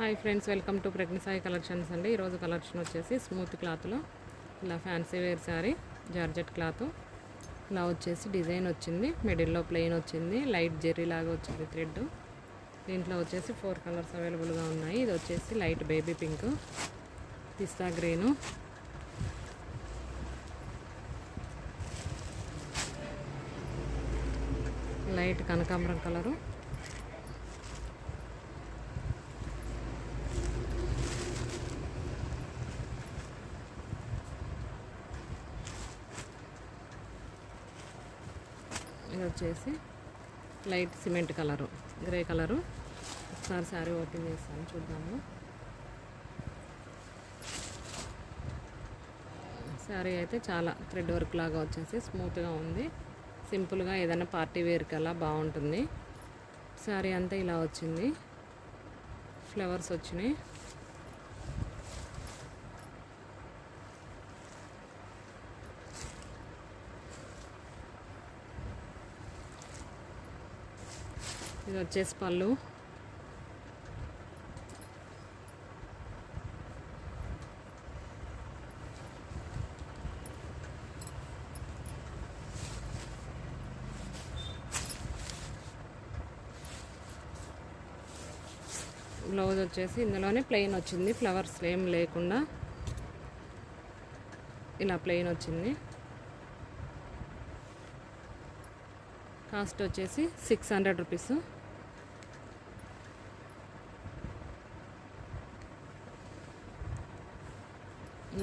Hi friends, welcome to pregnancy Sai collections అండి. ఈరోజు collection వచ్చేసి స్మూత్ క్లాత్లో ఇలా fancy wear sari georgette cloth ఇలా వచ్చేసి డిజైన్ వచ్చింది. మిడిల్లో ప్లెయిన్ వచ్చింది, లైట్ జెర్రీ లాగా వచ్చింది థ్రెడ్. దీంట్లో వచ్చేసి 4 కలర్స్ అవైలబుల్గా ఉన్నాయి. ఇది వచ్చేసి లైట్ బేబీ పింక్, పిస్తా గ్రీను, లైట్ కనకాంబరం కలరు, ఇది వచ్చేసి light cement colour, grey colour. ఒకసారి శారీ ఓపెన్ చేస్తాను, చూద్దాము. శారీ అయితే చాలా థ్రెడ్ వర్క్ లాగా వచ్చేసి స్మూత్గా ఉంది. సింపుల్గా ఏదైనా పార్టీ వేర్కి అలా బాగుంటుంది. శారీ అంతా ఇలా వచ్చింది, ఫ్లవర్స్ వచ్చినాయి. ఇది వచ్చేసి పళ్ళు, బ్లౌజ్ వచ్చేసి ఇందులోనే ప్లెయిన్ వచ్చింది, ఫ్లవర్స్ ఏం లేకుండా ఇలా ప్లెయిన్ వచ్చింది. కాస్ట్ వచ్చేసి 600 rupees.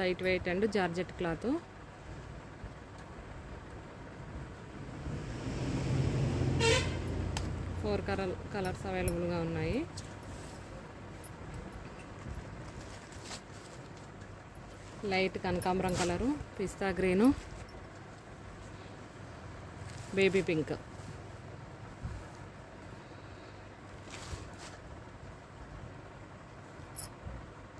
Light weight and georgette cloth. Four colours అవైలబుల్గా ఉన్నాయి. లైట్ కనకాంబరం కలరు, పిస్తా గ్రీను, బేబీ పింక్.